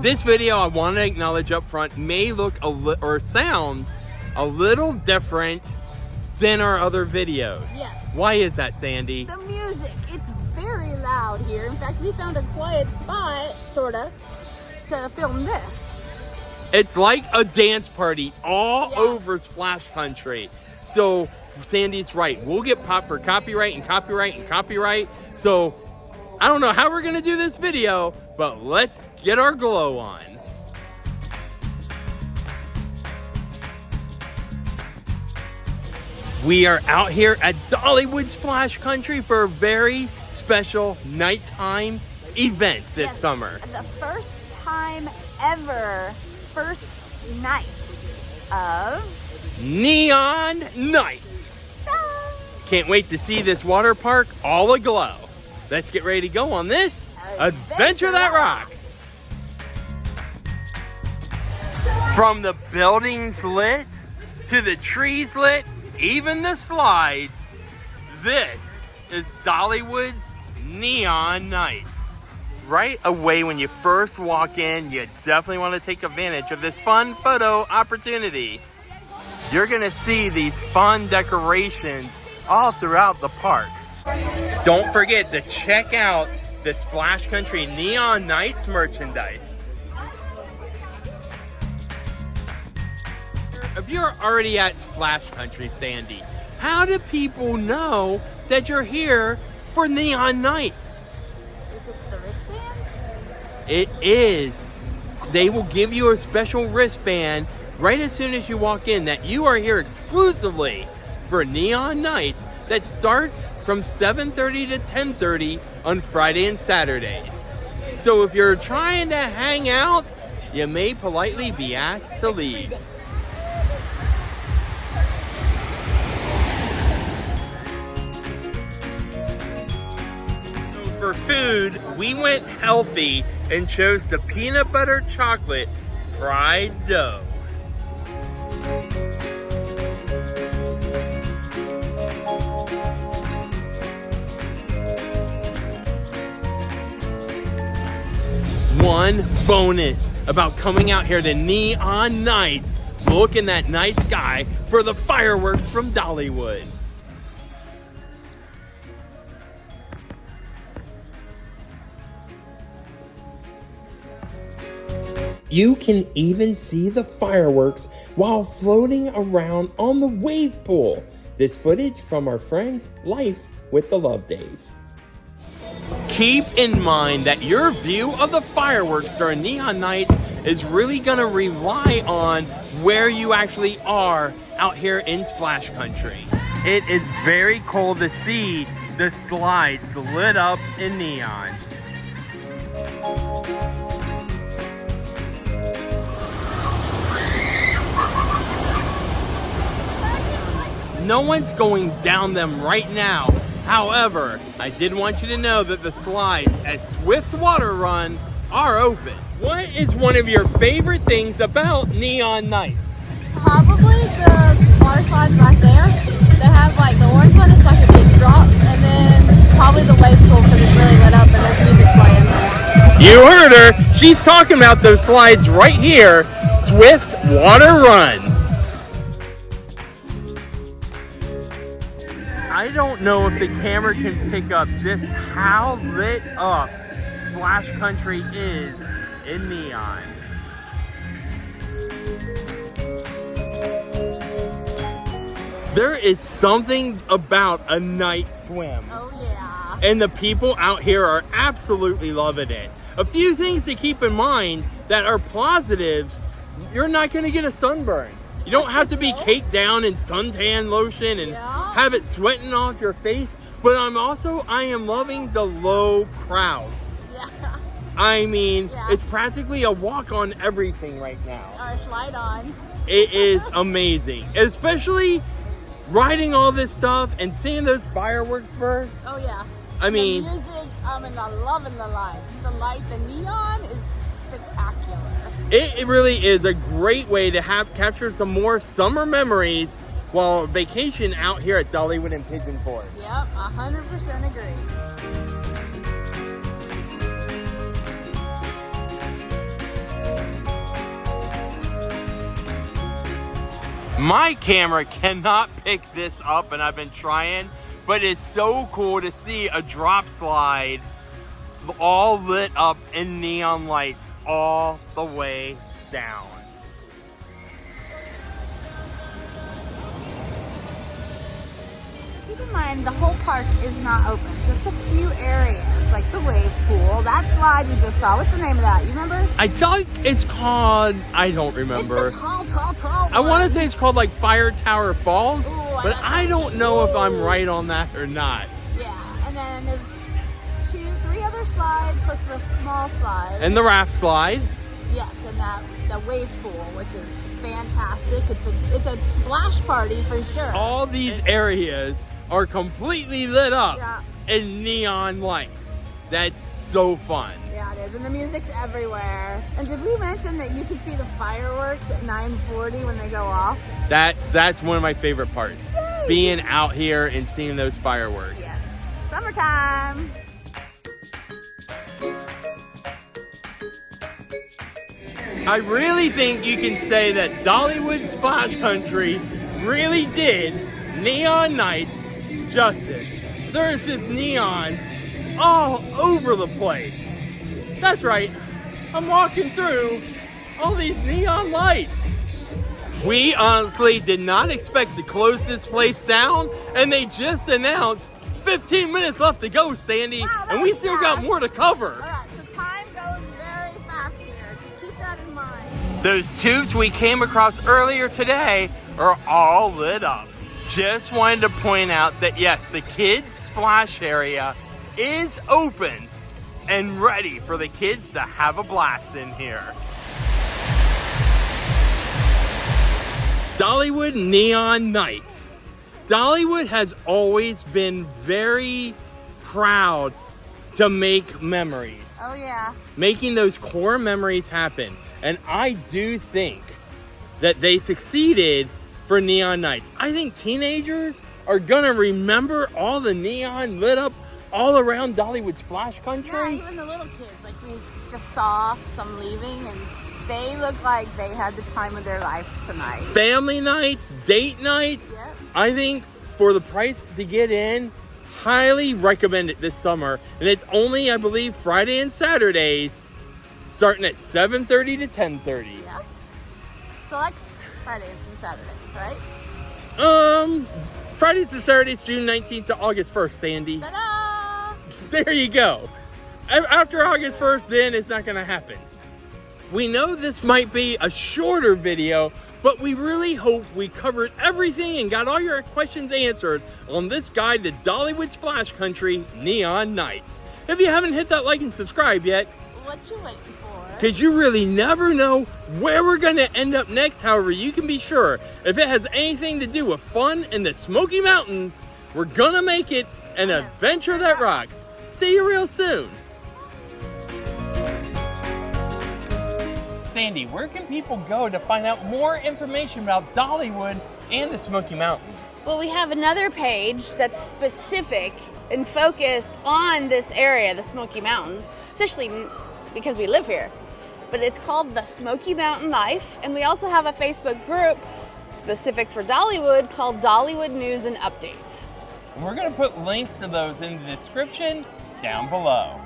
This video, I want to acknowledge up front, may look or sound a little different than our other videos. Yes. Why is that, Sandy? The music, it's very loud here. In fact, we found a quiet spot, sorta, to film this. It's like a dance party all Yes. over Splash Country. So Sandy's right. We'll get popped for copyright and copyright and copyright. So I don't know how we're gonna do this video, but let's get our glow on. We are out here at Dollywood Splash Country for a very special nighttime event this summer. The first time ever, first night of Neon Nights. Can't wait to see this water park all aglow. Let's get ready to go on this adventure that rocks. From the buildings lit to the trees lit, even the slides, this is Dollywood's Neon Nights. Right away when you first walk in, you definitely want to take advantage of this fun photo opportunity. You're gonna see these fun decorations all throughout the park. Don't forget to check out the Splash Country Neon Nights merchandise. If you're already at Splash Country, Sandy, how do people know that you're here for Neon Nights? Is it the wristbands? It is. They will give you a special wristband right as soon as you walk in that you are here exclusively for Neon Nights that starts from 7:30 to 10:30 on Friday and Saturdays. So if you're trying to hang out, you may politely be asked to leave. So for food, we went healthy and chose the peanut butter chocolate fried dough. One bonus about coming out here to Neon Nights, look in that night sky for the fireworks from Dollywood. You can even see the fireworks while floating around on the wave pool. This footage from our friend's Life with the Love Days. Keep in mind that your view of the fireworks during Neon Nights is really gonna rely on where you actually are out here in Splash Country. It is very cool to see the slides lit up in neon. No one's going down them right now. However, I did want you to know that the slides at Swift Water Run are open. What is one of your favorite things about Neon Nights? Probably the water slides right there. They have like the orange one, it's like a big drop, and then probably the wave pool because it's really lit up and there's music playing. You heard her. She's talking about those slides right here, Swift Water Run. I don't know if the camera can pick up just how lit up Splash Country is in neon. There is something about a night swim. Oh yeah. And the people out here are absolutely loving it. A few things to keep in mind that are positives: you're not gonna get a sunburn. You don't have to be caked down in suntan lotion and have it sweating off your face. But I am loving the low crowds. Yeah. I mean, it's practically a walk on everything right now. Or slide on. It is amazing, especially riding all this stuff and seeing those fireworks burst. Oh yeah. I mean, the music, and I'm loving the lights. The neon is spectacular. It really is a great way to capture some more summer memories while vacation out here at Dollywood and Pigeon Forge. Yep, 100% agree. My camera cannot pick this up, and I've been trying, but it's so cool to see a drop slide all lit up in neon lights all the way down. Keep in mind, the whole park is not open. Just a few areas, like the wave pool. That slide we just saw. What's the name of that? You remember? I thought it's called, I don't remember. It's the tall one. I want to say it's called like Fire Tower Falls, Ooh, but I don't know if I'm right on that or not. Yeah, and then there's 3 other slides, plus the small slide. And the raft slide. Yes, and the wave pool, which is fantastic. It's a splash party for sure. All these areas are completely lit up Yeah. in neon lights. That's so fun. Yeah, it is, and the music's everywhere. And did we mention that you can see the fireworks at 9:40 when they go off? That's one of my favorite parts. Yay. Being out here and seeing those fireworks. Yes. Summertime. I really think you can say that Dollywood Splash Country really did Neon Nights justice. There's just neon all over the place. That's right, I'm walking through all these neon lights. We honestly did not expect to close this place down, and they just announced 15 minutes left to go, Sandy, Wow, that and we was still got fast. more to cover. All right, so time goes very fast here. Just keep that in mind. Those tubes we came across earlier today are all lit up. Just wanted to point out that yes, the kids' splash area is open and ready for the kids to have a blast in here. Dollywood Neon Nights. Dollywood has always been very proud to make memories. Oh yeah. Making those core memories happen. And I do think that they succeeded for Neon Nights. I think teenagers are gonna remember all the neon lit up all around Dollywood Splash Country. Yeah, even the little kids. Like we just saw some leaving, and they look like they had the time of their lives tonight. Family nights, date nights. Yep. I think for the price to get in, highly recommend it this summer. And it's only, I believe, Friday and Saturdays, starting at 7:30 to 10:30. Yeah. Select Fridays and Saturdays, right? Fridays to Saturdays, June 19th to August 1st, Sandy. Ta-da! There you go. After August 1st, then it's not gonna happen. We know this might be a shorter video, but we really hope we covered everything and got all your questions answered on this guide to Dollywood Splash Country Neon Nights. If you haven't hit that like and subscribe yet, What you waiting for? because you really never know where we're gonna end up next. However, you can be sure if it has anything to do with fun in the Smoky Mountains, we're gonna make it an adventure that rocks. See you real soon. Sandy, where can people go to find out more information about Dollywood and the Smoky Mountains? Well, we have another page that's specific and focused on this area, the Smoky Mountains, especially because we live here. But it's called The Smoky Mountain Life, and we also have a Facebook group specific for Dollywood called Dollywood News and Updates. And we're gonna put links to those in the description down below.